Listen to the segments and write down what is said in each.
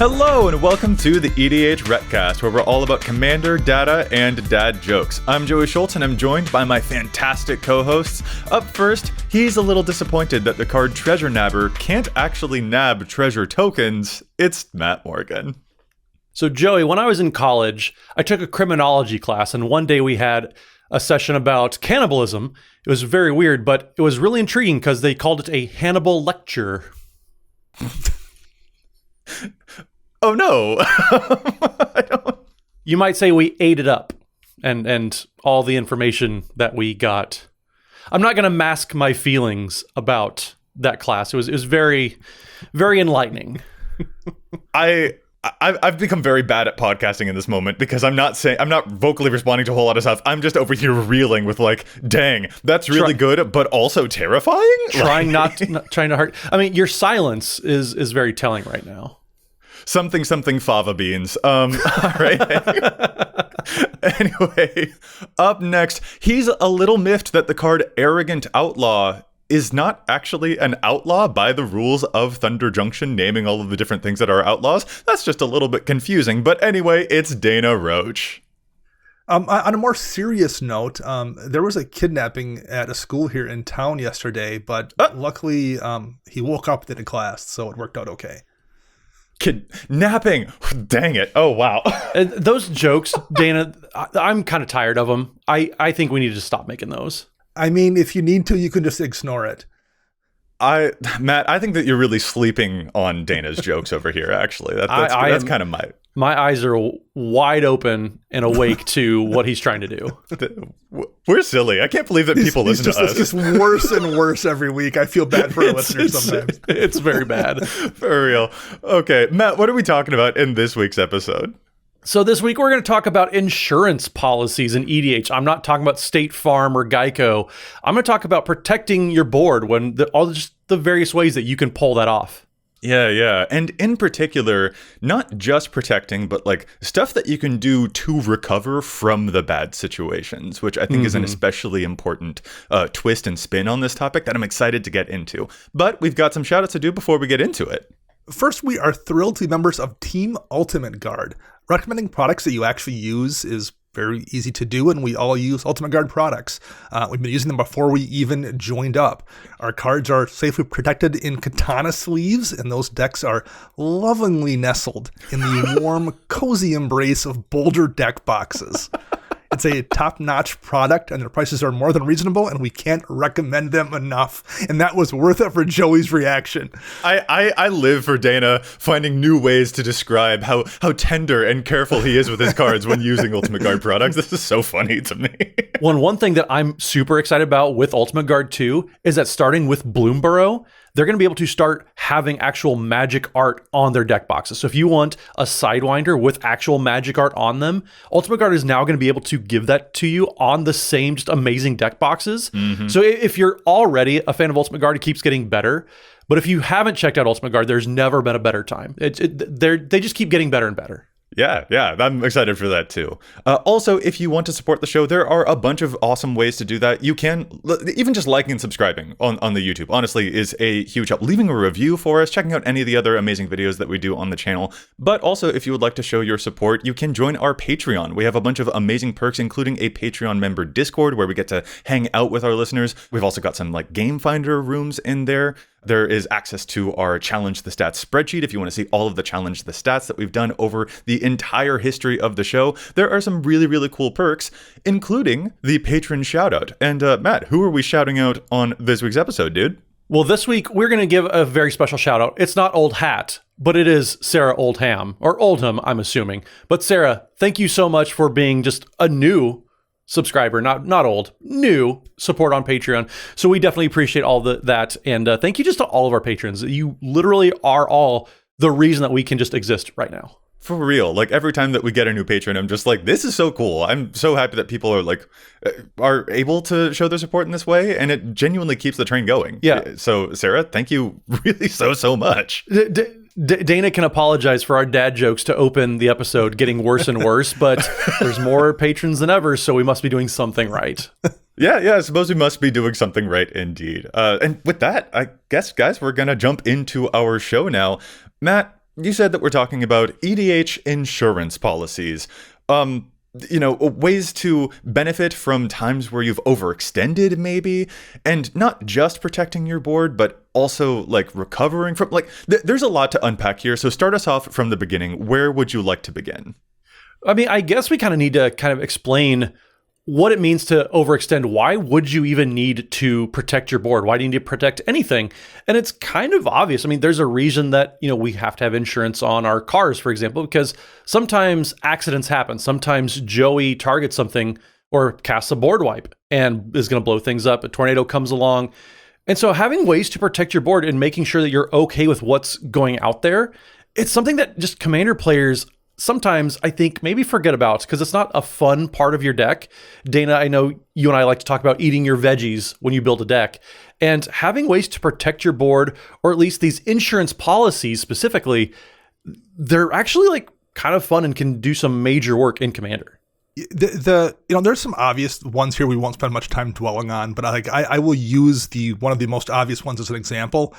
Hello and welcome to the EDHRECast, where we're all about commander, data, and dad jokes. I'm Joey Schultz and I'm joined by my fantastic co-hosts. Up first, he's a little disappointed that the card Treasure Nabber can't actually nab treasure tokens. It's Matt Morgan. So Joey, when I was in college, I took a criminology class, and one day we had a session about cannibalism. It was very weird, but it was really intriguing because they called it a Hannibal lecture. Oh no. You might say we ate it up and all the information that we got. I'm not going to mask my feelings about that class. It was very, very enlightening. I've become very bad at podcasting in this moment because I'm not vocally responding to a whole lot of stuff. I'm just over here reeling with like, dang, that's really good, but also terrifying. Trying not to hurt. I mean, your silence is very telling right now. Something fava beans. All right. Anyway, up next, he's a little miffed that the card Arrogant Outlaw is not actually an outlaw by the rules of Thunder Junction, naming all of the different things that are outlaws. That's just a little bit confusing. But anyway, it's Dana Roach. On a more serious note, there was a kidnapping at a school here in town yesterday, but luckily he woke up in a class, so it worked out okay. Kidnapping. Dang it. Oh, wow. Those jokes, Dana, I'm kind of tired of them. I think we need to stop making those. I mean, if you need to, you can just ignore it. Matt, I think that you're really sleeping on Dana's jokes over here, actually. That's kind of my eyes are wide open and awake to what he's trying to do. We're silly. I can't believe that people listen to us. It's just worse and worse every week. I feel bad for our listeners sometimes. It's very bad. For real. Okay, Matt, what are we talking about in this week's episode? So this week we're going to talk about insurance policies in EDH. I'm not talking about State Farm or Geico. I'm going to talk about protecting your board when just the various ways that you can pull that off. Yeah. And in particular, not just protecting, but like stuff that you can do to recover from the bad situations, which I think is an especially important twist and spin on this topic that I'm excited to get into. But we've got some shout outs to do before we get into it. First, we are thrilled to be members of Team Ultimate Guard. Recommending products that you actually use is very easy to do, and we all use Ultimate Guard products. We've been using them before we even joined up. Our cards are safely protected in katana sleeves, and those decks are lovingly nestled in the warm, cozy embrace of Boulder deck boxes. It's a top-notch product, and their prices are more than reasonable, and we can't recommend them enough. And that was worth it for Joey's reaction. I live for Dana finding new ways to describe how tender and careful he is with his cards when using Ultimate Guard products. This is so funny to me. One thing that I'm super excited about with Ultimate Guard 2 is that starting with Bloomborough, they're going to be able to start having actual magic art on their deck boxes. So if you want a Sidewinder with actual magic art on them, Ultimate Guard is now going to be able to give that to you on the same just amazing deck boxes. So if you're already a fan of Ultimate Guard, it keeps getting better. But if you haven't checked out Ultimate Guard, there's never been a better time. They just keep getting better and better. Yeah, I'm excited for that too. Also, if you want to support the show, there are a bunch of awesome ways to do that. You can, even just liking and subscribing on the YouTube, honestly, is a huge help. Leaving a review for us, checking out any of the other amazing videos that we do on the channel. But also, if you would like to show your support, you can join our Patreon. We have a bunch of amazing perks, including a Patreon member Discord, where we get to hang out with our listeners. We've also got some like Game Finder rooms in there. There is access to our Challenge the Stats spreadsheet if you want to see all of the Challenge the Stats that we've done over the entire history of the show. There are some really, really cool perks, including the patron shoutout. And Matt, who are we shouting out on this week's episode, dude? Well, this week we're going to give a very special shout out. It's not Old Hat, but it is Sarah Oldham, or Oldham, I'm assuming. But Sarah, thank you so much for being just a new subscriber, not old, new support on Patreon. So we definitely appreciate all that. And thank you just to all of our patrons. You literally are all the reason that we can just exist right now. For real. Like every time that we get a new patron, I'm just like, this is so cool. I'm so happy that people are able to show their support in this way. And it genuinely keeps the train going. Yeah. So Sarah, thank you really so much. Dana can apologize for our dad jokes to open the episode getting worse and worse, but there's more patrons than ever, so we must be doing something right. Yeah, I suppose we must be doing something right indeed. And with that, I guess, guys, we're going to jump into our show now. Matt, you said that we're talking about EDH insurance policies. Ways to benefit from times where you've overextended, maybe, and not just protecting your board, but also like recovering from, like, there's a lot to unpack here. So start us off from the beginning. Where would you like to begin? I mean, I guess we kind of need to kind of explain what it means to overextend. Why would you even need to protect your board? Why do you need to protect anything? And it's kind of obvious. I mean, there's a reason that, we have to have insurance on our cars, for example, because sometimes accidents happen. Sometimes Joey targets something or casts a board wipe and is going to blow things up. A tornado comes along. And so having ways to protect your board and making sure that you're okay with what's going out there, it's something that just Commander players sometimes I think maybe forget about, because it's not a fun part of your deck. Dana, I know you and I like to talk about eating your veggies when you build a deck, and having ways to protect your board, or at least these insurance policies specifically, they're actually like kind of fun and can do some major work in Commander. There's some obvious ones here we won't spend much time dwelling on, but I will use one of the most obvious ones as an example.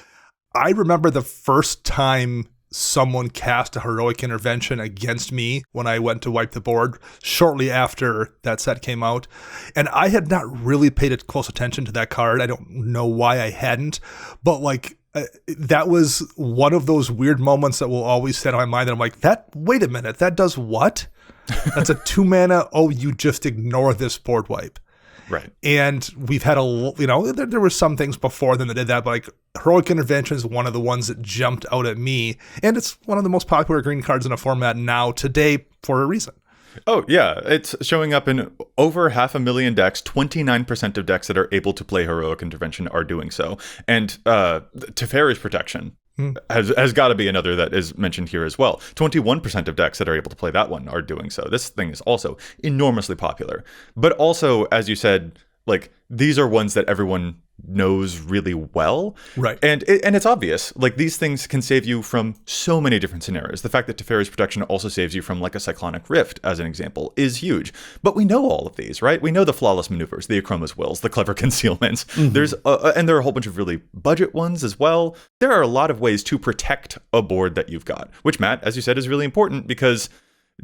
I remember the first time someone cast a heroic intervention against me when I went to wipe the board shortly after that set came out. And I had not really paid close attention to that card. I don't know why I hadn't, but that was one of those weird moments that will always stay on my mind. And I'm like, wait a minute, that does what? That's a 2 mana. Oh, you just ignore this board wipe. Right. And we've had there were some things before then that did that, but like Heroic Intervention is one of the ones that jumped out at me. And it's one of the most popular green cards in a format now today for a reason. Oh, yeah. It's showing up in over 500,000 decks. 29% of decks that are able to play Heroic Intervention are doing so. And Teferi's Protection has got to be another that is mentioned here as well. 21% of decks that are able to play that one are doing so. This thing is also enormously popular. But also, as you said, like, these are ones that everyone knows really well. Right. And it's obvious. Like, these things can save you from so many different scenarios. The fact that Teferi's Protection also saves you from, like, a Cyclonic Rift, as an example, is huge. But we know all of these, right? We know the Flawless Maneuvers, the Akroma's Wills, the Clever Concealments. Mm-hmm. And there are a whole bunch of really budget ones as well. There are a lot of ways to protect a board that you've got, which, Matt, as you said, is really important because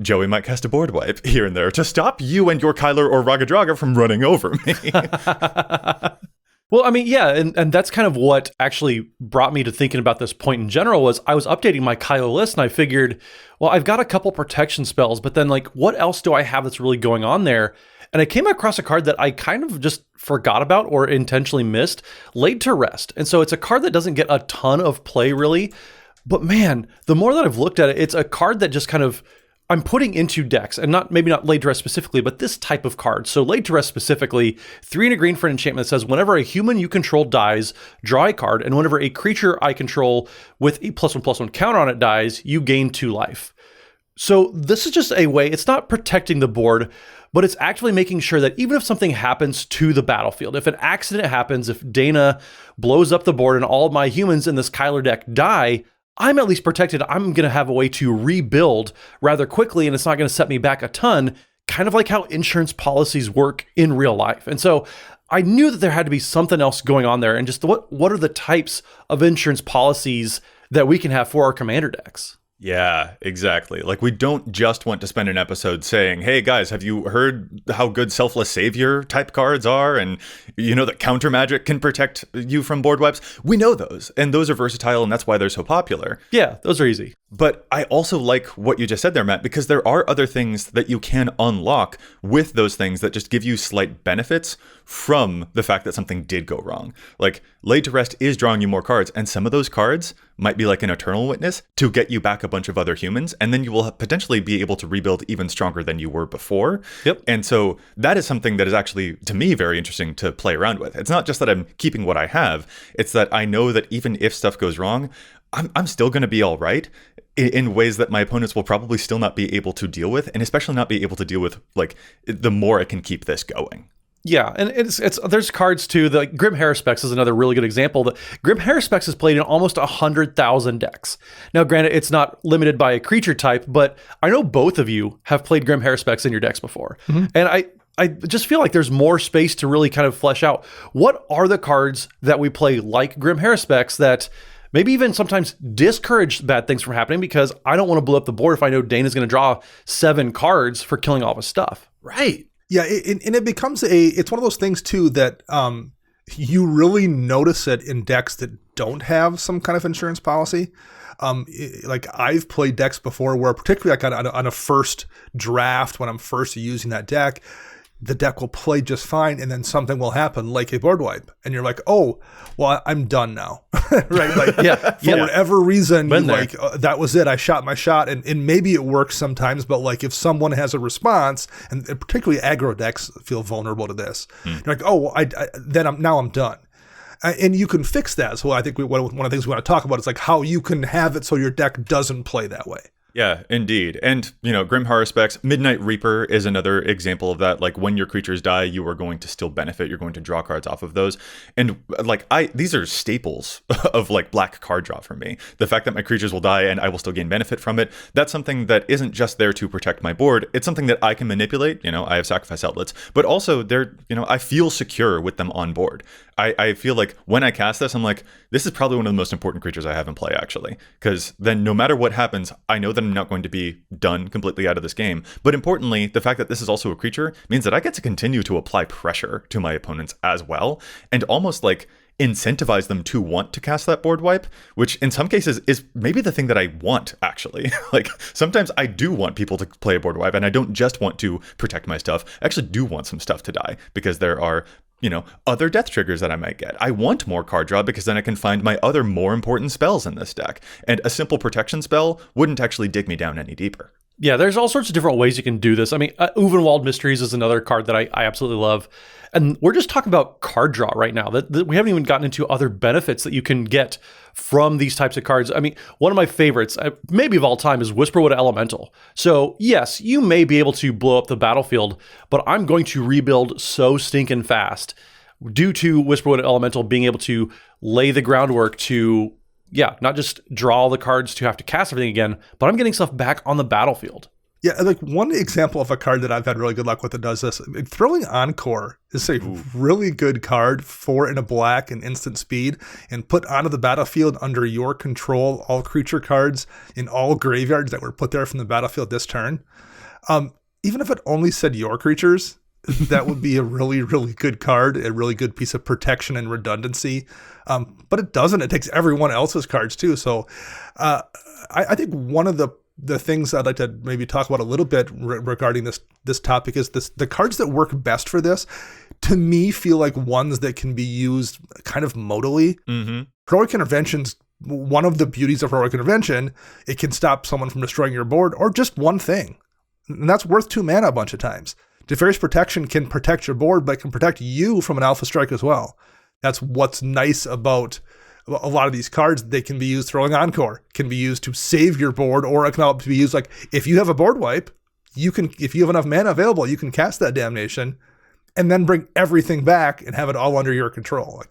Joey might cast a board wipe here and there to stop you and your Kyler or Ragadraga from running over me. Well, I mean, yeah, and that's kind of what actually brought me to thinking about this point in general. Was I was updating my Kylo list and I figured, well, I've got a couple protection spells, but then like, what else do I have that's really going on there? And I came across a card that I kind of just forgot about or intentionally missed, Laid to Rest. And so it's a card that doesn't get a ton of play really, but man, the more that I've looked at it, it's a card that just kind of I'm putting into decks, and maybe not Laid to Rest specifically, but this type of card. So Laid to Rest specifically, 3 and a green for an enchantment that says, whenever a human you control dies, draw a card, and whenever a creature I control with a +1/+1 counter on it dies, you gain 2 life. So this is just a way, it's not protecting the board, but it's actually making sure that even if something happens to the battlefield, if an accident happens, if Dana blows up the board and all of my humans in this Kyler deck die, I'm at least protected. I'm going to have a way to rebuild rather quickly, and it's not going to set me back a ton, kind of like how insurance policies work in real life. And so I knew that there had to be something else going on there, and just what are the types of insurance policies that we can have for our Commander decks? Yeah, exactly. Like, we don't just want to spend an episode saying, hey guys, have you heard how good Selfless Savior type cards are? And you know that counter magic can protect you from board wipes? We know those, and those are versatile, and that's why they're so popular. Yeah, those are easy. But I also like what you just said there, Matt, because there are other things that you can unlock with those things that just give you slight benefits from the fact that something did go wrong. Like, Laid to Rest is drawing you more cards, and some of those cards might be like an Eternal Witness to get you back a bunch of other humans, and then you will potentially be able to rebuild even stronger than you were before. Yep. And so that is something that is actually, to me, very interesting to play around with. It's not just that I'm keeping what I have, it's that I know that even if stuff goes wrong, I'm still going to be all right in ways that my opponents will probably still not be able to deal with, and especially not be able to deal with, like, the more I can keep this going. Yeah, and it's there's cards too. The Grim Haruspex is another really good example. The Grim Haruspex is played in almost 100,000 decks. Now, granted, it's not limited by a creature type, but I know both of you have played Grim Haruspex in your decks before, and I just feel like there's more space to really kind of flesh out what are the cards that we play like Grim Haruspex that maybe even sometimes discourage bad things from happening because I don't want to blow up the board if I know Dana's going to draw 7 cards for killing all of his stuff. Right. Yeah, and it becomes it's one of those things too that you really notice it in decks that don't have some kind of insurance policy. Like I've played decks before where particularly like on a first draft when I'm first using that deck, the deck will play just fine and then something will happen like a board wipe and you're like, oh, well, I'm done now. Right? Like for whatever reason, that was it. I shot my shot and maybe it works sometimes, but like if someone has a response and particularly aggro decks feel vulnerable to this, you're like, oh, well, I'm done. And you can fix that. So I think one of the things we want to talk about is like how you can have it so your deck doesn't play that way. Yeah, indeed. And, Grim Horror Specs, Midnight Reaper is another example of that. Like, when your creatures die, you are going to still benefit. You're going to draw cards off of those. And, these are staples of, black card draw for me. The fact that my creatures will die and I will still gain benefit from it, that's something that isn't just there to protect my board. It's something that I can manipulate. I have sacrifice outlets. But also, I feel secure with them on board. I feel like when I cast this, I'm like, this is probably one of the most important creatures I have in play, actually. Because then no matter what happens, I know that I'm not going to be done completely out of this game. But importantly, the fact that this is also a creature means that I get to continue to apply pressure to my opponents as well. And almost incentivize them to want to cast that board wipe, which in some cases is maybe the thing that I want, actually. Sometimes I do want people to play a board wipe, and I don't just want to protect my stuff. I actually do want some stuff to die, because there are other death triggers that I might get. I want more card draw because then I can find my other more important spells in this deck. And a simple protection spell wouldn't actually dig me down any deeper. Yeah, there's all sorts of different ways you can do this. I mean, Uvenwald Mysteries is another card that I absolutely love. And we're just talking about card draw right now. That we haven't even gotten into other benefits that you can get from these types of cards. I mean, one of my favorites, maybe of all time, is Whisperwood Elemental. So yes, you may be able to blow up the battlefield, but I'm going to rebuild so stinking fast due to Whisperwood Elemental being able to lay the groundwork to, not just draw all the cards to have to cast everything again, but I'm getting stuff back on the battlefield. Yeah, like one example of a card that I've had really good luck with that does this, Thrilling Encore is a really good card, 4 and a black and instant speed, and put onto the battlefield under your control all creature cards in all graveyards that were put there from the battlefield this turn. Even if it only said your creatures, that would be a really, really good card, a really good piece of protection and redundancy. But it doesn't. It takes everyone else's cards too. So I think one of the things I'd like to maybe talk about a little bit regarding this topic is the cards that work best for this, to me, feel like ones that can be used kind of modally. Mm-hmm. Heroic Intervention's one of the beauties of Heroic Intervention. It can stop someone from destroying your board or just one thing. And that's worth 2 mana a bunch of times. Deferious Protection can protect your board, but can protect you from an Alpha Strike as well. That's what's nice about a lot of these cards. They can be used. Thrilling Encore can be used to save your board, or it can be used if you have a board wipe, if you have enough mana available, you can cast that damnation and then bring everything back and have it all under your control.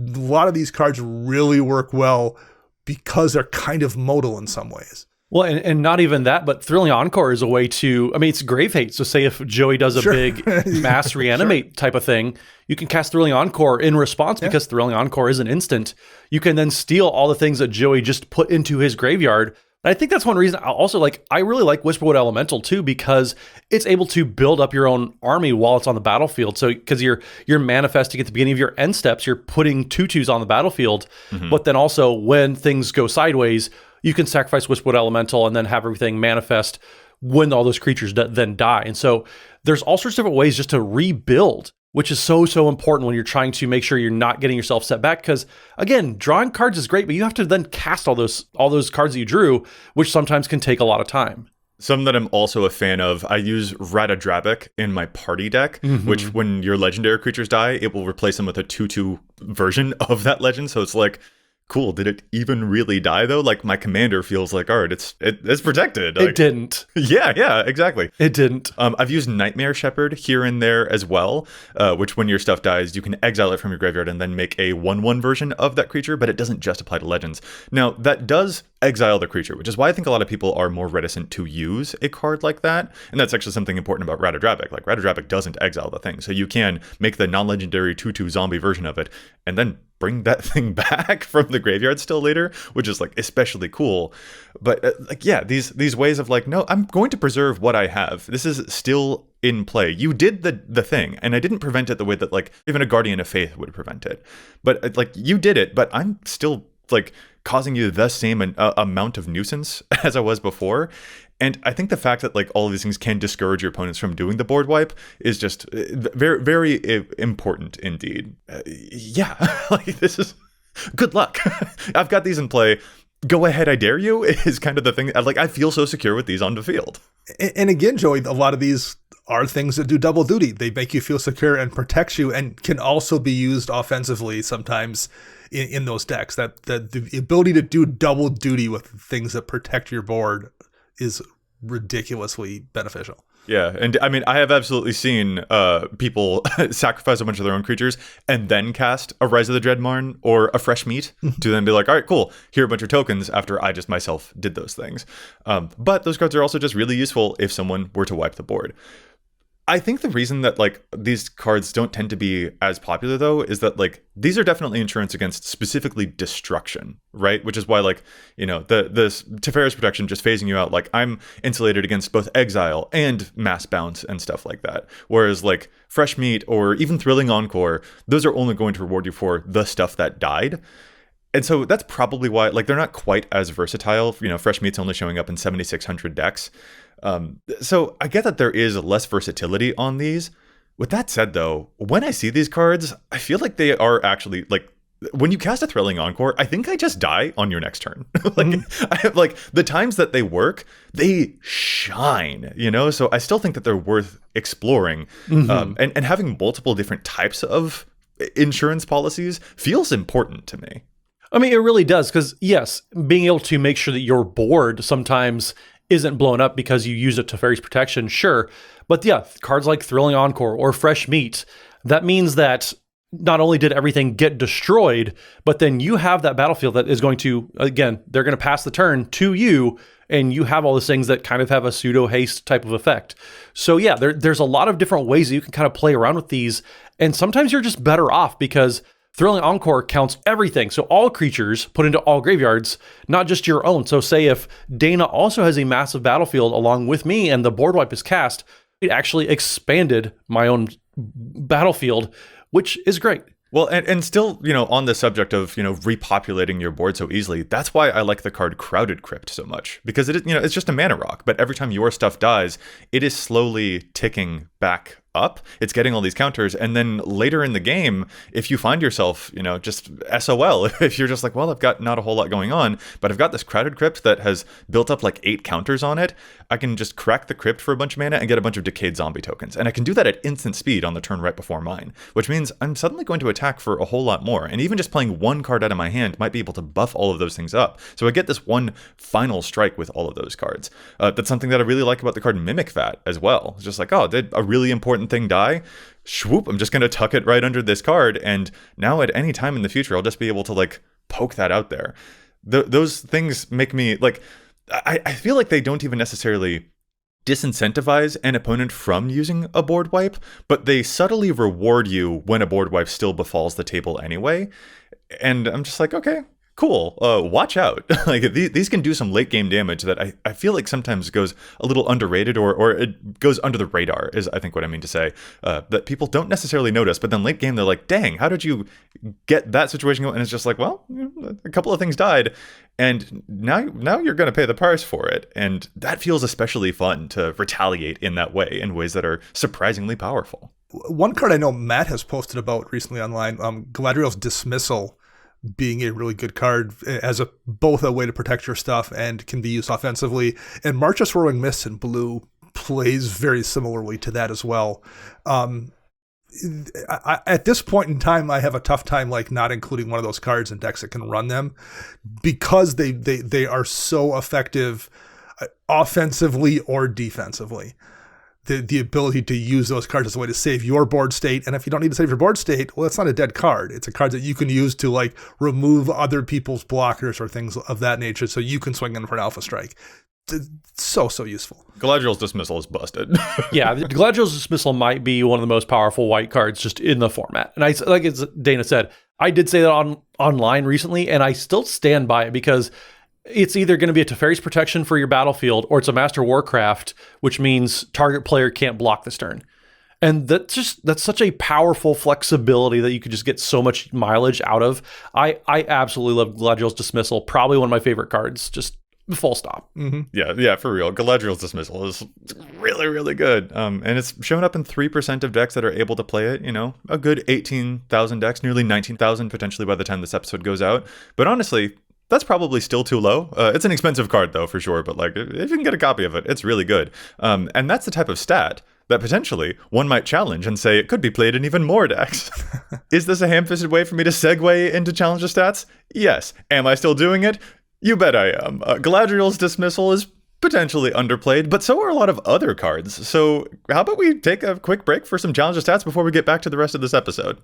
A lot of these cards really work well because they're kind of modal in some ways. Well, and not even that, but Thrilling Encore is a way to, it's Grave Hate. So say if Joey does a big mass reanimate type of thing, you can cast Thrilling Encore in response because Thrilling Encore is an instant. You can then steal all the things that Joey just put into his graveyard. And I think that's one reason I really like Whisperwood Elemental too, because it's able to build up your own army while it's on the battlefield. So because you're manifesting at the beginning of your end steps, you're putting 2/2s on the battlefield. Mm-hmm. But then also when things go sideways, you can sacrifice Whisperwood Elemental and then have everything manifest when all those creatures then die. And so there's all sorts of different ways just to rebuild, which is so, so important when you're trying to make sure you're not getting yourself set back. Because again, drawing cards is great, but you have to then cast all those cards that you drew, which sometimes can take a lot of time. Some that I'm also a fan of, I use Ratadrabic in my party deck, which when your legendary creatures die, it will replace them with a 2/2 version of that legend. So it's like, cool, did it even really die though? My commander feels like, all right, it's protected. It didn't. Yeah, exactly. It didn't. I've used Nightmare Shepherd here and there as well, which when your stuff dies, you can exile it from your graveyard and then make a 1/1 version of that creature, but it doesn't just apply to legends. Now, that does exile the creature, which is why I think a lot of people are more reticent to use a card like that. And that's actually something important about Ratadrabic. Ratadrabic doesn't exile the thing, so you can make the non-legendary 2/2 zombie version of it and then bring that thing back from the graveyard still later, which is like especially cool. But like, yeah, these ways of like, no, I'm going to preserve what I have. This is still in play. You did the thing, and I didn't prevent it the way that like even a Guardian of Faith would prevent it. But like, you did it, but I'm still like causing you the same amount of nuisance as I was before. And I think the fact that like all of these things can discourage your opponents from doing the board wipe is just very, very important indeed. Yeah, like this is good luck. I've got these in play. Go ahead, I dare you is kind of the thing. Like, I feel so secure with these on the field. And again, Joey, a lot of these are things that do double duty. They make you feel secure and protects you, and can also be used offensively sometimes in those decks. That the ability to do double duty with things that protect your board is ridiculously beneficial. Yeah, and I mean, I have absolutely seen people sacrifice a bunch of their own creatures and then cast a Rise of the Dreadmarn or a Fresh Meat to then be like, all right, cool, here are a bunch of tokens after I just myself did those things. But those cards are also just really useful if someone were to wipe the board. I think the reason that like these cards don't tend to be as popular though is that like these are definitely insurance against specifically destruction, right? Which is why like, you know, the Teferi's Protection just phasing you out, like I'm insulated against both exile and mass bounce and stuff like that. Whereas like Fresh Meat or even Thrilling Encore, those are only going to reward you for the stuff that died. And so that's probably why like they're not quite as versatile. You know, Fresh Meat's only showing up in 7,600 decks. So I get that there is less versatility on these. With that said, though, when I see these cards, I feel like they are actually like, when you cast a Thrilling Encore, I think I just die on your next turn. Like I have like the times that they work, they shine, you know? So I still think that they're worth exploring. And having multiple different types of insurance policies feels important to me. I mean, it really does, because yes, being able to make sure that your board sometimes isn't blown up because you use a Teferi's Protection, sure. But yeah, cards like Thrilling Encore or Fresh Meat, that means that not only did everything get destroyed, but then you have that battlefield that is going to, again, they're going to pass the turn to you, and you have all those things that kind of have a pseudo haste type of effect. So yeah, there's a lot of different ways that you can kind of play around with these, and sometimes you're just better off because Thrilling Encore counts everything. So all creatures put into all graveyards, not just your own. So say if Dana also has a massive battlefield along with me and the board wipe is cast, it actually expanded my own battlefield, which is great. Well, and still, you know, on the subject of, you know, repopulating your board so easily, that's why I like the card Crowded Crypt so much. Because it is, you know, it's just a mana rock, but every time your stuff dies, it is slowly ticking back up. It's getting all these counters, and then later in the game, if you find yourself, you know, just SOL, if you're just like, well, I've got not a whole lot going on, but I've got this Crowded Crypt that has built up like 8 counters on it, I can just crack the crypt for a bunch of mana and get a bunch of Decayed Zombie tokens. And I can do that at instant speed on the turn right before mine, which means I'm suddenly going to attack for a whole lot more. And even just playing one card out of my hand might be able to buff all of those things up. So I get this one final strike with all of those cards. That's something that I really like about the card Mimic Vat as well. It's just like, oh, did a really important thing die? Swoop, I'm just going to tuck it right under this card, and now at any time in the future, I'll just be able to like poke that out there. Those things make me like, I feel like they don't even necessarily disincentivize an opponent from using a board wipe, but they subtly reward you when a board wipe still befalls the table anyway. And I'm just like, okay, cool, watch out. Like these can do some late game damage that I feel like sometimes goes a little underrated, or it goes under the radar, is I think what I mean to say, that people don't necessarily notice, but then late game they're like, dang, how did you get that situation going? And it's just like, well, a couple of things died, and now you're going to pay the price for it. And that feels especially fun to retaliate in that way, in ways that are surprisingly powerful. One card I know Matt has posted about recently online, Galadriel's Dismissal, being a really good card as both a way to protect your stuff and can be used offensively. And March of Swirling Mists in blue plays very similarly to that as well. At this point in time, I have a tough time like not including one of those cards in decks that can run them, because they are so effective offensively or defensively. The ability to use those cards as a way to save your board state. And if you don't need to save your board state, well, it's not a dead card. It's a card that you can use to like remove other people's blockers or things of that nature, so you can swing in for an alpha strike. So useful. Galadriel's Dismissal is busted. Yeah, the Galadriel's Dismissal might be one of the most powerful white cards just in the format. And I, like as Dana said, I did say that online recently, and I still stand by it because it's either going to be a Teferi's Protection for your battlefield, or it's a Master Warcraft, which means target player can't block this turn. And that's such a powerful flexibility that you could just get so much mileage out of. I absolutely love Galadriel's Dismissal. Probably one of my favorite cards. Just full stop. Mm-hmm. Yeah, for real. Galadriel's Dismissal is really, really good. And it's shown up in 3% of decks that are able to play it. You know, a good 18,000 decks, nearly 19,000 potentially by the time this episode goes out. But honestly, that's probably still too low. It's an expensive card though, for sure. But like, if you can get a copy of it, it's really good. And that's the type of stat that potentially one might challenge and say it could be played in even more decks. Is this a ham-fisted way for me to segue into challenger stats? Yes. Am I still doing it? You bet I am. Galadriel's Dismissal is potentially underplayed, but so are a lot of other cards. So how about we take a quick break for some challenger stats before we get back to the rest of this episode?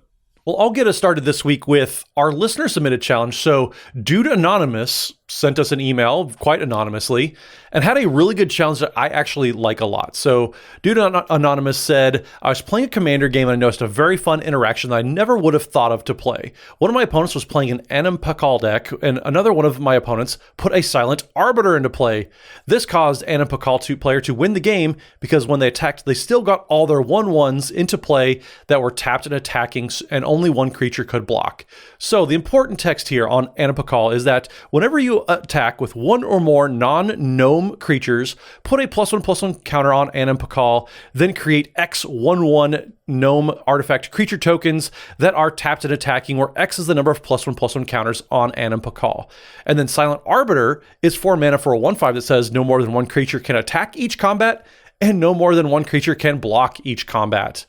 Well, I'll get us started this week with our listener-submitted challenge. So Dude Anonymous sent us an email, quite anonymously, and had a really good challenge that I actually like a lot. So Dude Anonymous said, I was playing a Commander game and I noticed a very fun interaction that I never would have thought of to play. One of my opponents was playing an Anim Pakal deck, and another one of my opponents put a Silent Arbiter into play. This caused Anim Pakal player to win the game because when they attacked, they still got all their 1/1s into play that were tapped and attacking, and only one creature could block. So the important text here on Anim Pakal is that whenever you attack with one or more non-gnome creatures, put a +1/+1 counter on Anim Pakal, then create X 1/1 gnome artifact creature tokens that are tapped and attacking, where X is the number of +1/+1 counters on Anim Pakal. And then Silent Arbiter is 4 mana for a 1/5 that says no more than one creature can attack each combat, and no more than one creature can block each combat.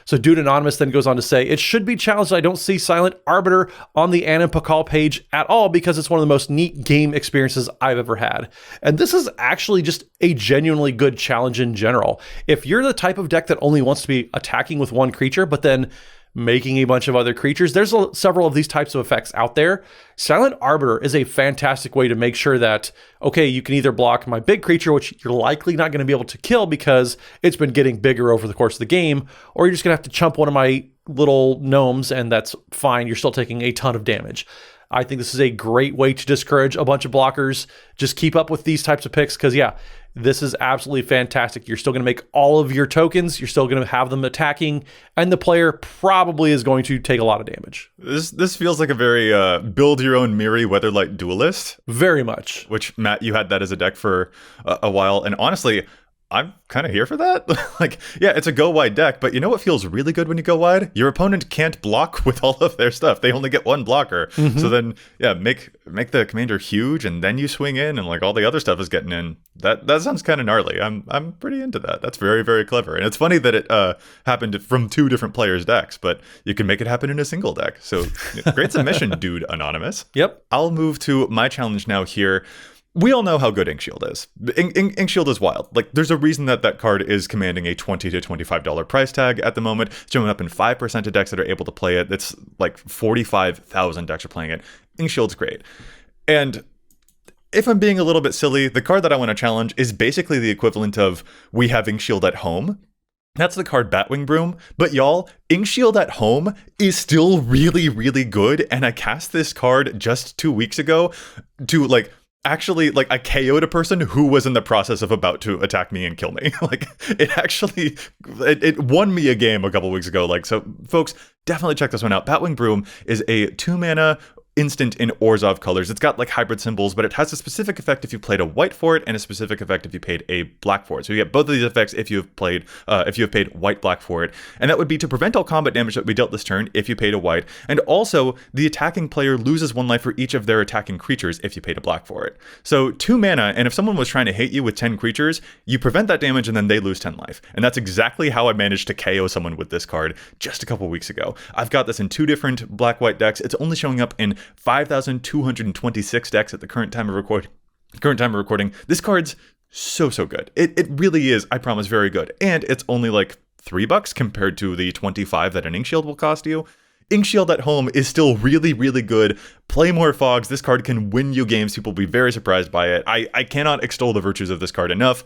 So Dude Anonymous then goes on to say, it should be challenged. I don't see Silent Arbiter on the Anim Pakal page at all because it's one of the most neat game experiences I've ever had. And this is actually just a genuinely good challenge in general. If you're the type of deck that only wants to be attacking with one creature, but then making a bunch of other creatures, there's several of these types of effects out there. Silent Arbiter is a fantastic way to make sure that, okay, you can either block my big creature, which you're likely not going to be able to kill because it's been getting bigger over the course of the game, or you're just going to have to chump one of my little gnomes, and that's fine. You're still taking a ton of damage. I think this is a great way to discourage a bunch of blockers. Just keep up with these types of picks because, yeah, this is absolutely fantastic. You're still going to make all of your tokens. You're still going to have them attacking, and the player probably is going to take a lot of damage. This feels like a very build your own Miri Weatherlight duelist. Very much. Which, Matt, you had that as a deck for a while, and honestly, I'm kind of here for that. Like, yeah, it's a go wide deck, but you know what feels really good when you go wide? Your opponent can't block with all of their stuff. They only get one blocker. Mm-hmm. So then, yeah, make the commander huge, and then you swing in, and like all the other stuff is getting in. That sounds kind of gnarly. I'm pretty into that. That's very, very clever. And it's funny that it happened from 2 different players' decks, but you can make it happen in a single deck. So great submission, Dude Anonymous. Yep. I'll move to my challenge now here. We all know how good Inkshield is. Inkshield is wild. Like, there's a reason that card is commanding a $20 to $25 price tag at the moment, showing up in 5% of decks that are able to play it. It's like 45,000 decks are playing it. Inkshield's great. And if I'm being a little bit silly, the card that I want to challenge is basically the equivalent of we have Inkshield at home. That's the card Batwing Broom. But y'all, Inkshield at home is still really, really good. And I cast this card just 2 weeks ago to actually, like, I KO'd a person who was in the process of about to attack me and kill me. Like, it won me a game a couple weeks ago. Like, so folks, definitely check this one out. Batwing Broom is a 2-mana instant in Orzhov colors. It's got like hybrid symbols, but it has a specific effect if you played a white for it and a specific effect if you paid a black for it. So you get both of these effects if you have paid white-black for it. And that would be to prevent all combat damage that would be dealt this turn if you paid a white. And also, the attacking player loses 1 life for each of their attacking creatures if you paid a black for it. So 2 mana, and if someone was trying to hit you with 10 creatures, you prevent that damage and then they lose 10 life. And that's exactly how I managed to KO someone with this card just a couple weeks ago. I've got this in 2 different black-white decks. It's only showing up in 5,226 decks at the current time of recording. This card's so good. It really is, I promise, very good. And it's only like $3 compared to the 25 that an Inkshield will cost you. Inkshield at home is still really, really good. Play more Fogs. This card can win you games. People will be very surprised by it. I cannot extol the virtues of this card enough.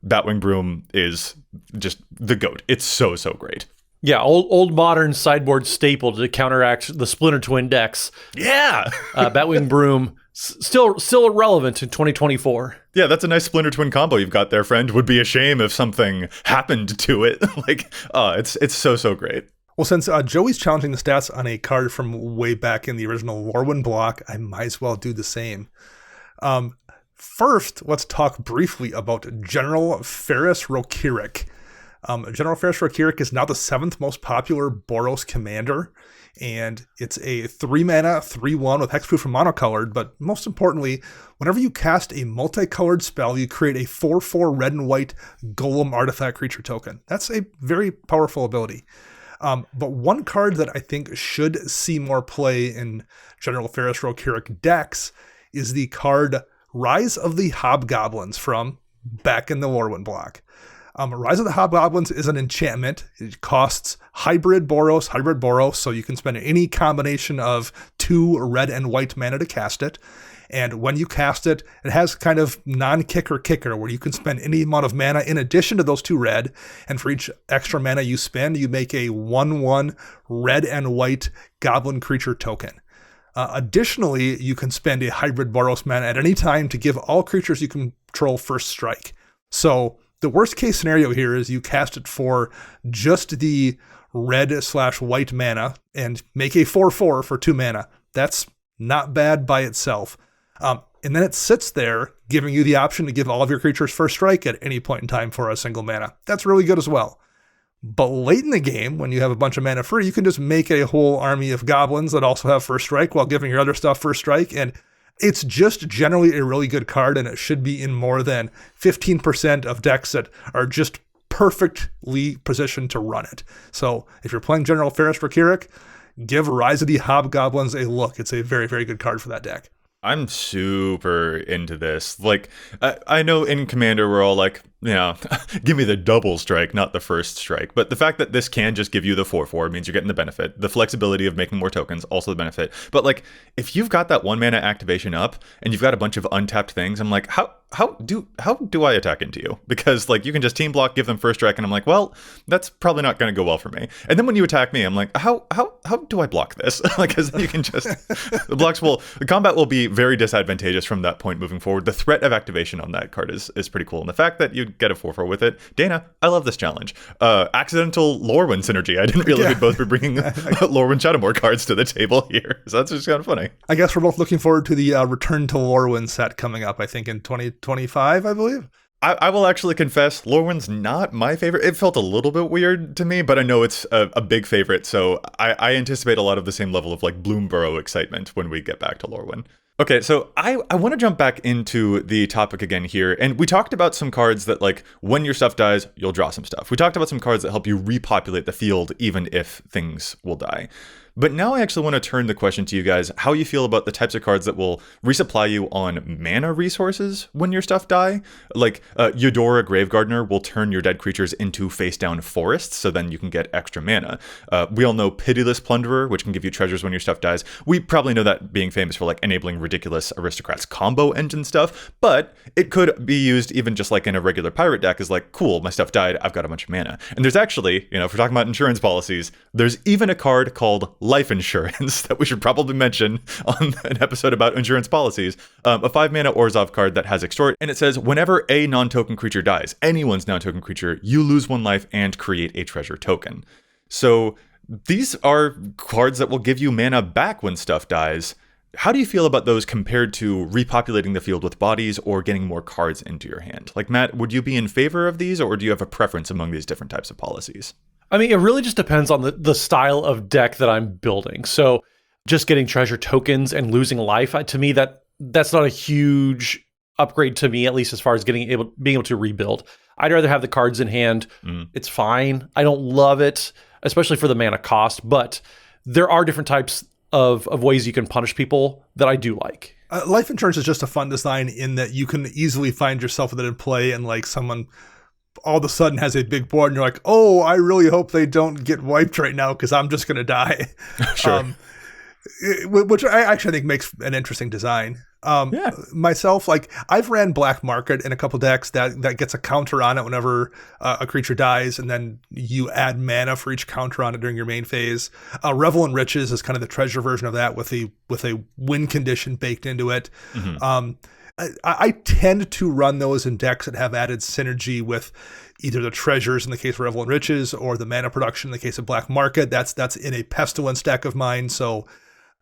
Batwing Broom is just the GOAT. It's so, so great. Yeah, old modern sideboard staple to counteract the Splinter Twin decks. Yeah! Batwing Broom, still relevant in 2024. Yeah, that's a nice Splinter Twin combo you've got there, friend. Would be a shame if something happened to it. It's so, so great. Well, since Joey's challenging the stats on a card from way back in the original Lorwyn block, I might as well do the same. First, let's talk briefly about General Ferrous Rokirik. General Ferrous Rokirik is now the 7th most popular Boros commander, and it's a 3-mana, 3/1 with hexproof and monocolored, but most importantly, whenever you cast a multicolored spell, you create a 4/4 red and white golem artifact creature token. That's a very powerful ability. But one card that I think should see more play in General Ferrous Rokirik decks is the card Rise of the Hobgoblins from back in the Lorwyn block. Rise of the Hobgoblins is an enchantment. It costs hybrid Boros, so you can spend any combination of 2 red and white mana to cast it. And when you cast it, it has kind of non-kicker kicker, where you can spend any amount of mana in addition to those 2 red, and for each extra mana you spend, you make a 1/1 red and white goblin creature token. Additionally, you can spend a hybrid Boros mana at any time to give all creatures you control first strike. So the worst case scenario here is you cast it for just the red/white mana and make a 4/4 for 2 mana. That's not bad by itself. And then it sits there, giving you the option to give all of your creatures first strike at any point in time for a single mana. That's really good as well. But late in the game, when you have a bunch of mana free, you can just make a whole army of goblins that also have first strike while giving your other stuff first strike. And it's just generally a really good card, and it should be in more than 15% of decks that are just perfectly positioned to run it. So if you're playing General Ferrous Rokirik, give Rise of the Hobgoblins a look. It's a very, very good card for that deck. I'm super into this. Like, I know in Commander we're all like, give me the double strike, not the first strike. But the fact that this can just give you the 4/4 means you're getting the benefit. The flexibility of making more tokens, also the benefit. But like, if you've got that 1 mana activation up and you've got a bunch of untapped things, I'm like, how do I attack into you? Because like, you can just team block, give them first strike, and I'm like, well, that's probably not going to go well for me. And then when you attack me, I'm like, how do I block this? Like, because you can just the combat will be very disadvantageous from that point moving forward. The threat of activation on that card is pretty cool, and the fact that you get a 4/4 with it, Dana, I love this challenge. Accidental Lorwyn synergy. I didn't realize we'd both be bringing Lorwyn Shadowmoor cards to the table here, so that's just kind of funny. I guess we're both looking forward to the Return to Lorwyn set coming up, I think in 2025, I believe. I will actually confess, Lorwyn's not my favorite. It felt a little bit weird to me, but I know it's a big favorite, so I anticipate a lot of the same level of like Bloomborough excitement when we get back to Lorwyn. Okay, so I want to jump back into the topic again here, and we talked about some cards that, like, when your stuff dies, you'll draw some stuff. We talked about some cards that help you repopulate the field even if things will die. But now I actually want to turn the question to you guys, how you feel about the types of cards that will resupply you on mana resources when your stuff die. Like, Eudora Gravegardener will turn your dead creatures into face-down forests, so then you can get extra mana. We all know Pitiless Plunderer, which can give you treasures when your stuff dies. We probably know that being famous for, like, enabling ridiculous Aristocrats combo engine stuff, but it could be used even just like in a regular pirate deck as like, cool, my stuff died, I've got a bunch of mana. And there's actually, if we're talking about insurance policies, there's even a card called Life Insurance that we should probably mention on an episode about insurance policies. A 5-mana Orzhov card that has Extort, and it says, whenever a non-token creature dies, anyone's non-token creature, you lose 1 life and create a treasure token. So these are cards that will give you mana back when stuff dies. How do you feel about those compared to repopulating the field with bodies or getting more cards into your hand? Like, Matt, would you be in favor of these, or do you have a preference among these different types of policies? I mean, it really just depends on the style of deck that I'm building. So just getting treasure tokens and losing life, to me, that's not a huge upgrade to me, at least as far as being able to rebuild. I'd rather have the cards in hand. It's fine. I don't love it, especially for the mana cost, but there are different types of ways you can punish people that I do like. Life Insurance is just a fun design in that you can easily find yourself with it in play, and like someone all of a sudden has a big board and you're like, oh, I really hope they don't get wiped right now because I'm just going to die. Sure. Which I actually think makes an interesting design. Myself, like I've ran Black Market in a couple decks that gets a counter on it whenever a creature dies, and then you add mana for each counter on it during your main phase. Revel in Riches is kind of the treasure version of that with a win condition baked into it. I tend to run those in decks that have added synergy with either the treasures in the case of Revel in Riches or the mana production in the case of Black Market. That's in a Pestilence deck of mine, so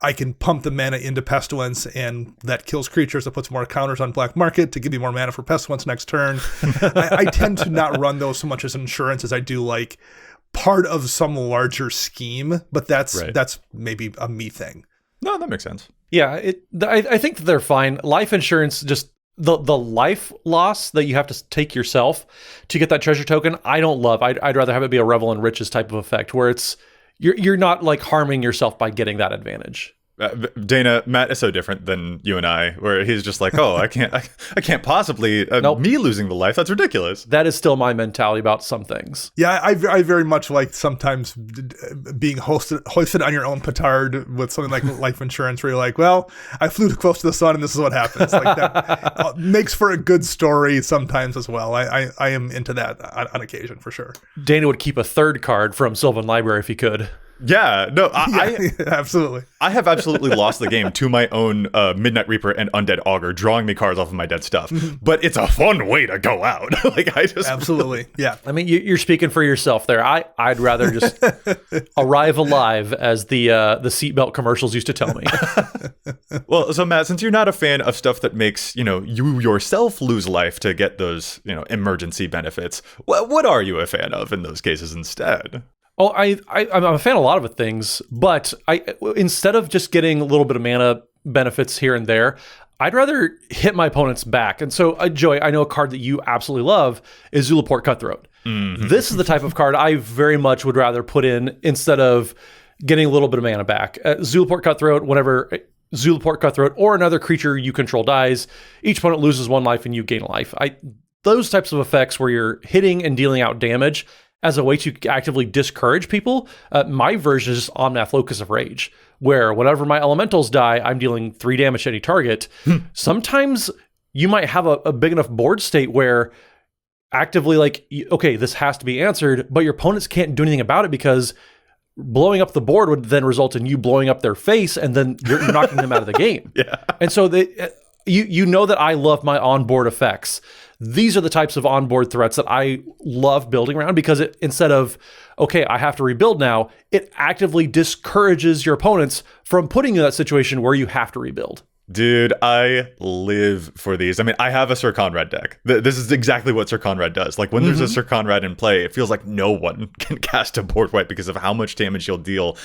I can pump the mana into Pestilence, and that kills creatures. That puts more counters on Black Market to give me more mana for Pestilence next turn. I tend to not run those so much as insurance as I do like part of some larger scheme, but that's maybe a me thing. No, that makes sense. Yeah, I think that they're fine. Life insurance, just the life loss that you have to take yourself to get that treasure token, I don't love. I'd rather have it be a Revel in Riches type of effect where it's you're not like harming yourself by getting that advantage. Dana, Matt is so different than you and I, where he's just like, oh, I can't possibly, Nope. Me losing the life, that's ridiculous. That is still my mentality about some things. Yeah, I very much like sometimes being hoisted on your own petard with something like life insurance, where you're like, well, I flew too close to the sun and this is what happens. Like that makes for a good story sometimes as well. I am into that on occasion for sure. Dana would keep a third card from Sylvan Library if he could. Yeah, no, Absolutely. I have absolutely lost the game to my own Midnight Reaper and Undead Augur, drawing me cards off of my dead stuff. But it's a fun way to go out. Absolutely, yeah. I mean, you're speaking for yourself there. I'd rather just arrive alive, as the seatbelt commercials used to tell me. Well, so Matt, since you're not a fan of stuff that makes you yourself lose life to get those emergency benefits, what are you a fan of in those cases instead? Oh, I'm a fan of a lot of things, but instead of just getting a little bit of mana benefits here and there, I'd rather hit my opponent's back. And so, Joey, I know a card that you absolutely love is Zulaport Cutthroat. Mm-hmm. This is the type of card I very much would rather put in instead of getting a little bit of mana back. Zulaport Cutthroat, whenever Zulaport Cutthroat or another creature you control dies, each opponent loses 1 life and you gain a life. Those types of effects where you're hitting and dealing out damage as a way to actively discourage people. My version is just Omnath, Locus of Rage, where whenever my elementals die, I'm dealing 3 damage to any target. Sometimes you might have a big enough board state where actively okay, this has to be answered, but your opponents can't do anything about it because blowing up the board would then result in you blowing up their face, and then you're knocking them out of the game. Yeah. And so you know that I love my onboard effects. These are the types of onboard threats that I love building around because instead of, okay, I have to rebuild now, it actively discourages your opponents from putting you in that situation where you have to rebuild. Dude, I live for these. I mean, I have a Sir Conrad deck. This is exactly what Sir Conrad does. Like, when there's a Sir Conrad in play, it feels like no one can cast a board wipe because of how much damage you'll deal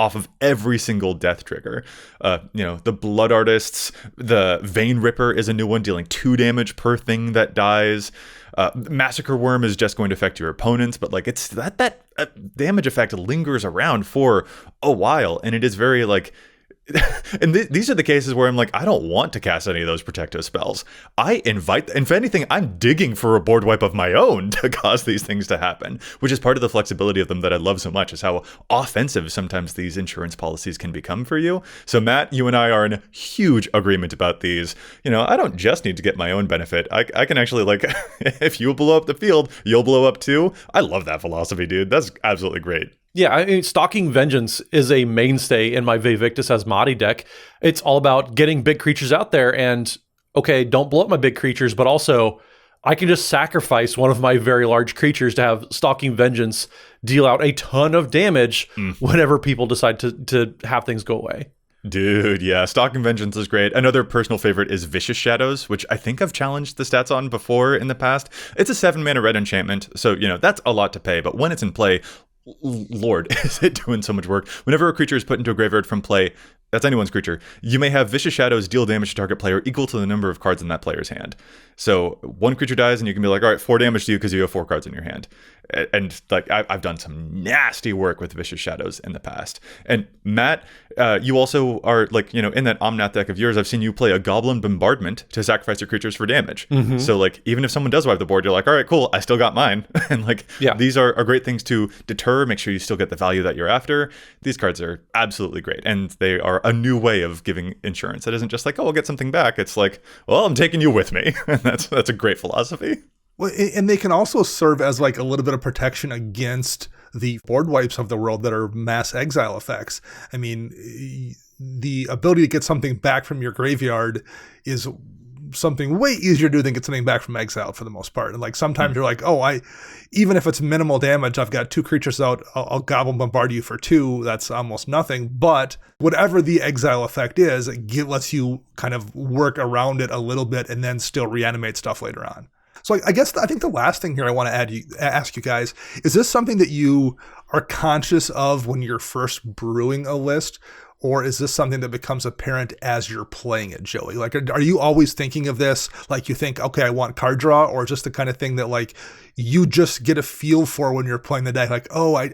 off of every single death trigger. The Blood Artists, the Vein Ripper is a new one, dealing 2 damage per thing that dies. Massacre Worm is just going to affect your opponents, but it's that damage effect lingers around for a while, and it is very and these are the cases where I'm like, I don't want to cast any of those protective spells. If anything, I'm digging for a board wipe of my own to cause these things to happen, which is part of the flexibility of them that I love so much, is how offensive sometimes these insurance policies can become for you. So Matt, you and I are in huge agreement about these. I don't just need to get my own benefit. I can actually, if you blow up the field, you'll blow up too. I love that philosophy, dude. That's absolutely great. Yeah, I mean, Stalking Vengeance is a mainstay in my Vivictus Asmati deck. It's all about getting big creatures out there and, okay, don't blow up my big creatures, but also I can just sacrifice one of my very large creatures to have Stalking Vengeance deal out a ton of damage whenever people decide to have things go away. Dude, yeah, Stalking Vengeance is great. Another personal favorite is Vicious Shadows, which I think I've challenged the stats on before in the past. It's a 7-mana red enchantment, so, that's a lot to pay, but when it's in play, Lord, is it doing so much work. Whenever a creature is put into a graveyard from play, That's anyone's creature. You may have Vicious Shadows deal damage to target player equal to the number of cards in that player's hand. So one creature dies and you can be like, all right, 4 damage to you because you have 4 cards in your hand. And like I've done some nasty work with Vicious Shadows in the past. And Matt, you also are like, in that Omnath deck of yours, I've seen you play a Goblin Bombardment to sacrifice your creatures for damage. Mm-hmm. So like even if someone does wipe the board, you're like, all right, cool, I still got mine. And like these are great things to deter, make sure you still get the value that you're after. These cards are absolutely great. And they are a new way of giving insurance. It isn't just like, oh, I'll get something back. It's like, well, I'm taking you with me. And that's a great philosophy. Well, and they can also serve as like a little bit of protection against the board wipes of the world that are mass exile effects. I mean, the ability to get something back from your graveyard is something way easier to do than get something back from exile for the most part. And like sometimes you're like, oh, even if it's minimal damage, I've got 2 creatures out, I'll Goblin Bombard you for 2. That's almost nothing. But whatever the exile effect is, it lets you kind of work around it a little bit and then still reanimate stuff later on. So I think the last thing here I want to ask you guys, is this something that you are conscious of when you're first brewing a list? Or is this something that becomes apparent as you're playing it, Joey? Like, are you always thinking of this? Like you think, okay, I want card draw, or just the kind of thing that like you just get a feel for when you're playing the deck? Like, oh, I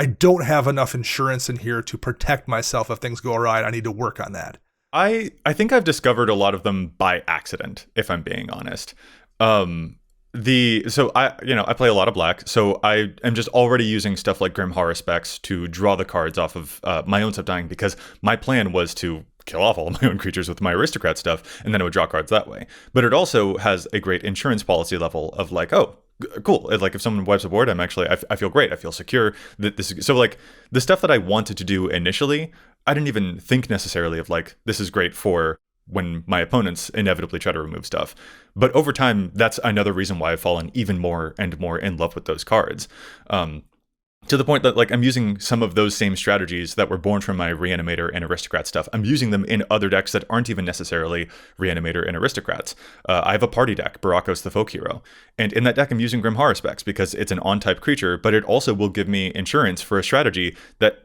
don't have enough insurance in here to protect myself if things go awry. I need to work on that. I think I've discovered a lot of them by accident, if I'm being honest. So I play a lot of black, so I am just already using stuff like Grim Horror Specs to draw the cards off of my own stuff dying, because my plan was to kill off all of my own creatures with my aristocrat stuff, and then I would draw cards that way. But it also has a great insurance policy level of like, oh, cool. Like if someone wipes a board, I feel great. I feel secure that this is, so like the stuff that I wanted to do initially, I didn't even think necessarily of like, this is great for when my opponents inevitably try to remove stuff. But over time, that's another reason why I've fallen even more and more in love with those cards. To the point that like I'm using some of those same strategies that were born from my Reanimator and Aristocrat stuff. I'm using them in other decks that aren't even necessarily Reanimator and Aristocrats. I have a party deck, Barakos the Folk Hero. And in that deck, I'm using Grim Horror Specs because it's an on-type creature, but it also will give me insurance for a strategy that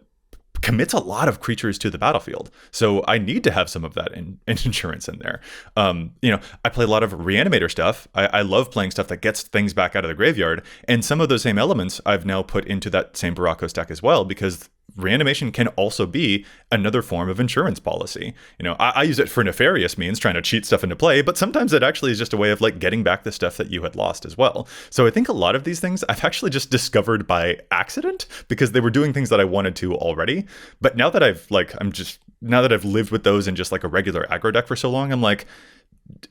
commits a lot of creatures to the battlefield. So I need to have some of that in insurance in there. I play a lot of Reanimator stuff. I love playing stuff that gets things back out of the graveyard. And some of those same elements I've now put into that same Barakos deck as well, because reanimation can also be another form of insurance policy. I use it for nefarious means, trying to cheat stuff into play, but sometimes it actually is just a way of like getting back the stuff that you had lost as well. So I think a lot of these things I've actually just discovered by accident because they were doing things that I wanted to already. But now that I've lived with those in just like a regular aggro deck for so long, I'm like,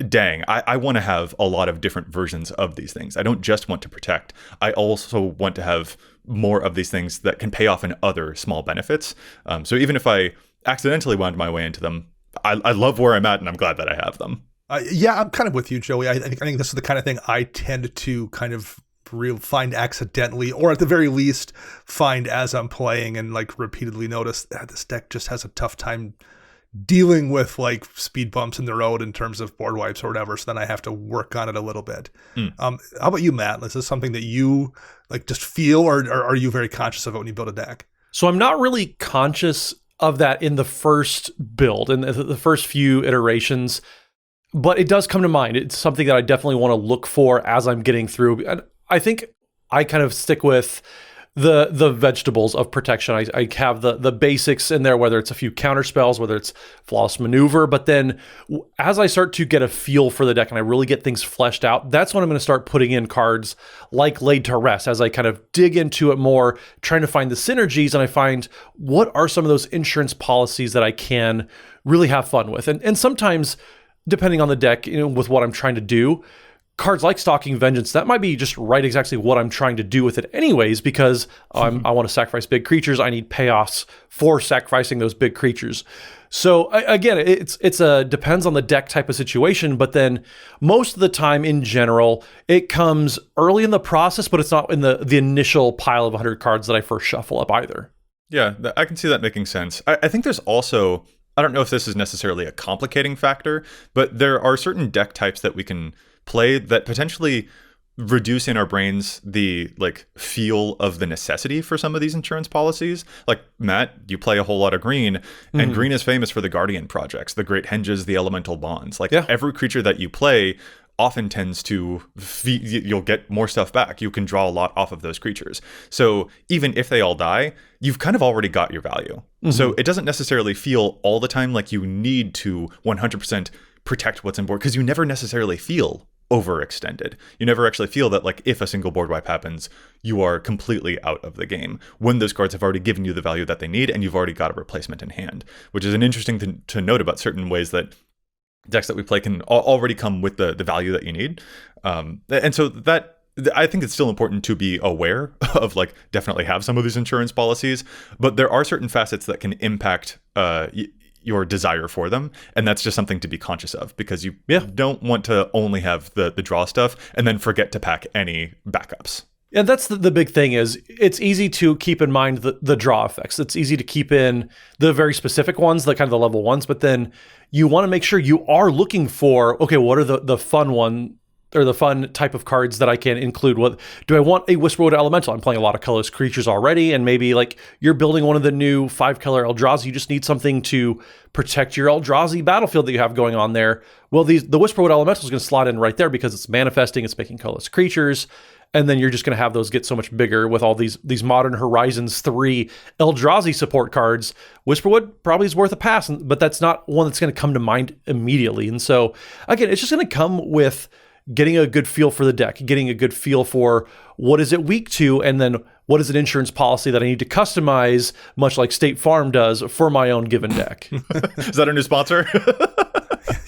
dang, I want to have a lot of different versions of these things. I don't just want to protect. I also want to have more of these things that can pay off in other small benefits. So even if I accidentally wound my way into them, I love where I'm at, and I'm glad that I have them. Yeah, I'm kind of with you, Joey. I think this is the kind of thing I tend to kind of find accidentally, or at the very least find as I'm playing, and like repeatedly notice that this deck just has a tough time dealing with like speed bumps in the road in terms of board wipes or whatever. So then I have to work on it a little bit. How about you, Matt? Is this something that you like just feel, or are you very conscious of it when you build a deck? So I'm not really conscious of that in the first build and the first few iterations, but it does come to mind. It's something that I definitely want to look for as I'm getting through. And I think I kind of stick with the vegetables of protection. I have the basics in there, whether it's a few counter spells, whether it's flawless maneuver, but then as I start to get a feel for the deck and I really get things fleshed out, that's when I'm going to start putting in cards like Laid to Rest as I kind of dig into it more, trying to find the synergies, and I find what are some of those insurance policies that I can really have fun with. And sometimes, depending on the deck, with what I'm trying to do, cards like Stalking Vengeance, that might be just right exactly what I'm trying to do with it anyways, because I want to sacrifice big creatures. I need payoffs for sacrificing those big creatures. So again, it's depends on the deck type of situation, but then most of the time in general, it comes early in the process, but it's not in the initial pile of 100 cards that I first shuffle up either. Yeah, I can see that making sense. I think there's also, I don't know if this is necessarily a complicating factor, but there are certain deck types that we can play that potentially reduce in our brains the like feel of the necessity for some of these insurance policies. Like Matt, you play a whole lot of green, and green is famous for the Guardian projects, the Great Henges, the Elemental Bonds. Like every creature that you play often tends to you'll get more stuff back. You can draw a lot off of those creatures. So even if they all die, you've kind of already got your value. So it doesn't necessarily feel all the time like you need to 100% protect what's in board, because you never necessarily feel overextended. You never actually feel that like if a single board wipe happens, you are completely out of the game when those cards have already given you the value that they need and you've already got a replacement in hand, which is an interesting thing to note about certain ways that decks that we play can already come with the value that you need. And so that I think it's still important to be aware of, like, definitely have some of these insurance policies, but there are certain facets that can impact your desire for them, and that's just something to be conscious of, because you don't want to only have the draw stuff and then forget to pack any backups. And that's the big thing is it's easy to keep in mind the draw effects. It's easy to keep in the very specific ones, the kind of the level ones, but then you want to make sure you are looking for, okay, what are the fun one or the fun type of cards that I can include? What do I want? A Whisperwood Elemental. I'm playing a lot of colorless creatures already, and maybe like you're building one of the new 5-color Eldrazi. You just need something to protect your Eldrazi battlefield that you have going on there. Well, the Whisperwood Elemental is going to slot in right there because it's manifesting, it's making colorless creatures. And then you're just going to have those get so much bigger with all these Modern Horizons 3 Eldrazi support cards. Whisperwood probably is worth a pass, but that's not one that's going to come to mind immediately. And so, again, it's just going to come with getting a good feel for the deck, getting a good feel for what is it weak to, and then what is an insurance policy that I need to customize, much like State Farm does, for my own given deck. Is that a new sponsor?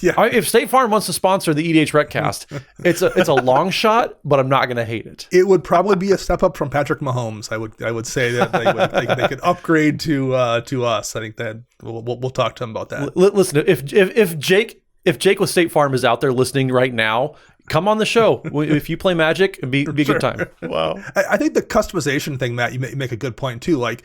Yeah. If State Farm wants to sponsor the EDHRECast, it's a long shot, but I'm not going to hate it. It would probably be a step up from Patrick Mahomes. I would say that they could upgrade to us. I think that we'll talk to him about that. Listen, if Jake with State Farm is out there listening right now, come on the show. If you play Magic, it'd be a good time. Wow. I think the customization thing, Matt, you make a good point too. Like,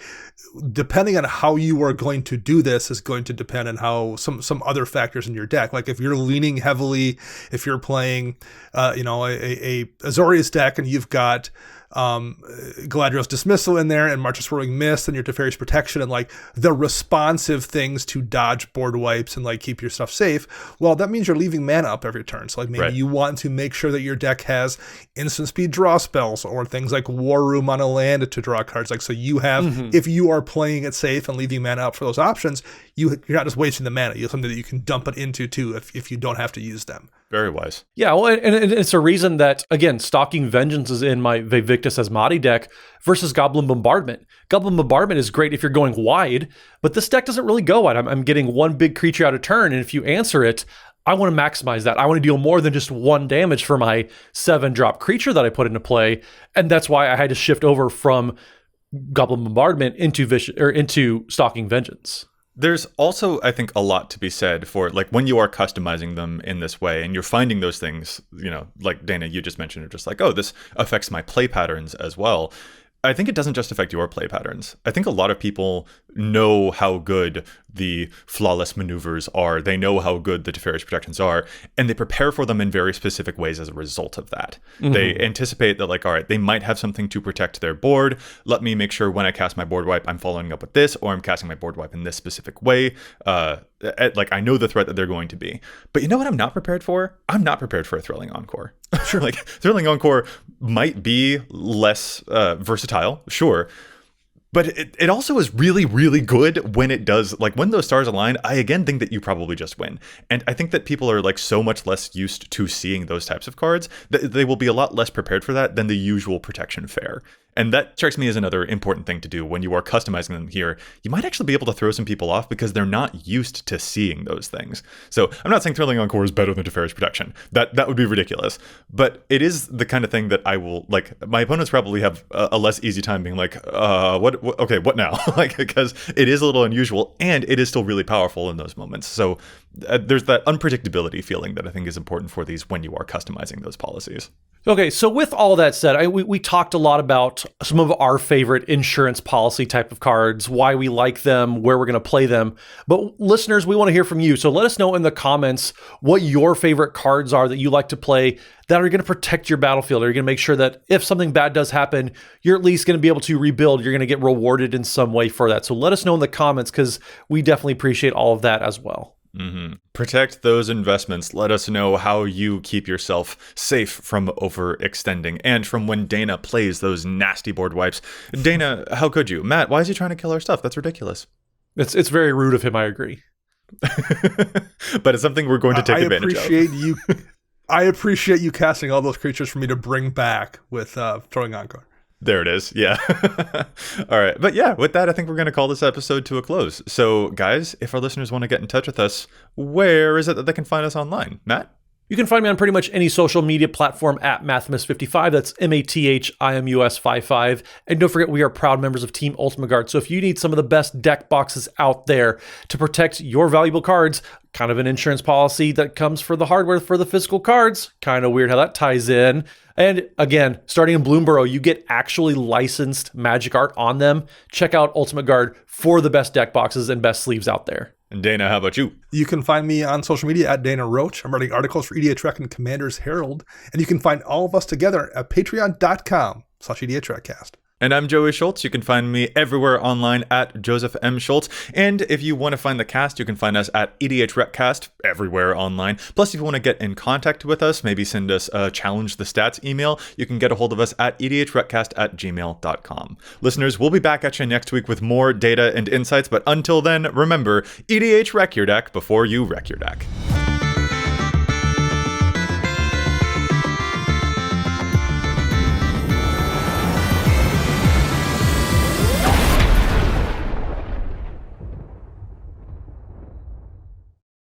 depending on how you are going to do this is going to depend on how some other factors in your deck. Like if you're leaning heavily, if you're playing, a Azorius deck and you've got Galadriel's Dismissal in there and March of Swirling Mist and your Teferi's Protection and like the responsive things to dodge board wipes and like keep your stuff safe, well, that means you're leaving mana up every turn. So like maybe you want to make sure that your deck has instant speed draw spells or things like War Room on a land to draw cards. Like, so you have, if you are playing it safe and leaving mana up for those options, you're not just wasting the mana. You have something that you can dump it into too if you don't have to use them. Very wise. Yeah, well, and it's a reason that, again, Stalking Vengeance is in my Vivictus Asmati deck versus Goblin Bombardment. Goblin Bombardment is great if you're going wide, but this deck doesn't really go wide. I'm getting one big creature out of turn, and if you answer it, I want to maximize that. I want to deal more than just 1 damage for my 7-drop creature that I put into play, and that's why I had to shift over from Goblin Bombardment into Stalking Vengeance. There's also, I think, a lot to be said for like when you are customizing them in this way and you're finding those things, like Dana, you just mentioned, are just like, oh, this affects my play patterns as well. I think it doesn't just affect your play patterns. I think a lot of people know how good the flawless maneuvers are. They know how good the Teferi's Protections are, and they prepare for them in very specific ways as a result of that. They anticipate that, like, all right, they might have something to protect their board. Let me make sure when I cast my board wipe, I'm following up with this, or I'm casting my board wipe in this specific way. Like, I know the threat that they're going to be. But you know what I'm not prepared for? I'm not prepared for a Thrilling Encore. Sure. Like, Thrilling Encore might be less versatile, sure. But it also is really, really good when it does, like when those stars align. I again think that you probably just win. And I think that people are like so much less used to seeing those types of cards that they will be a lot less prepared for that than the usual protection fare. And that strikes me as another important thing to do when you are customizing them here. You might actually be able to throw some people off because they're not used to seeing those things. So I'm not saying Thrilling Encore is better than Teferi's Protection. That would be ridiculous. But it is the kind of thing that I will, like, my opponents probably have a less easy time being like, what now? Like, because it is a little unusual and it is still really powerful in those moments. So there's that unpredictability feeling that I think is important for these when you are customizing those policies. Okay, so with all that said, we talked a lot about some of our favorite insurance policy type of cards, why we like them, where we're going to play them. But listeners, we want to hear from you. So let us know in the comments what your favorite cards are that you like to play that are going to protect your battlefield. Are you going to make sure that if something bad does happen, you're at least going to be able to rebuild. You're going to get rewarded in some way for that. So let us know in the comments because we definitely appreciate all of that as well. Mm-hmm. Protect those investments. Let us know how you keep yourself safe from overextending and from when Dana plays those nasty board wipes. Dana, how could you? Matt, why is he trying to kill our stuff? That's ridiculous. It's very rude of him, I agree. But it's something we're going to take advantage of. I appreciate you casting all those creatures for me to bring back with throwing Encore. There it is. Yeah. All right. But yeah, with that, I think we're going to call this episode to a close. So guys, if our listeners want to get in touch with us, where is it that they can find us online? Matt? You can find me on pretty much any social media platform at Mathimus55. That's MATHIMUS55. And don't forget, we are proud members of Team Ultimate Guard. So if you need some of the best deck boxes out there to protect your valuable cards, kind of an insurance policy that comes for the hardware for the physical cards. Kind of weird how that ties in. And again, starting in Bloomborough, you get actually licensed magic art on them. Check out Ultimate Guard for the best deck boxes and best sleeves out there. And Dana, how about you? You can find me on social media at Dana Roach. I'm writing articles for EDHREC and Commander's Herald. And you can find all of us together at patreon.com/EDHRECast. And I'm Joey Schultz. You can find me everywhere online at Joseph M. Schultz. And if you want to find the cast, you can find us at EDHRECast everywhere online. Plus, if you want to get in contact with us, maybe send us a Challenge the Stats email, you can get a hold of us at EDHRECast@gmail.com. Listeners, we'll be back at you next week with more data and insights. But until then, remember, EDH wreck your deck before you wreck your deck.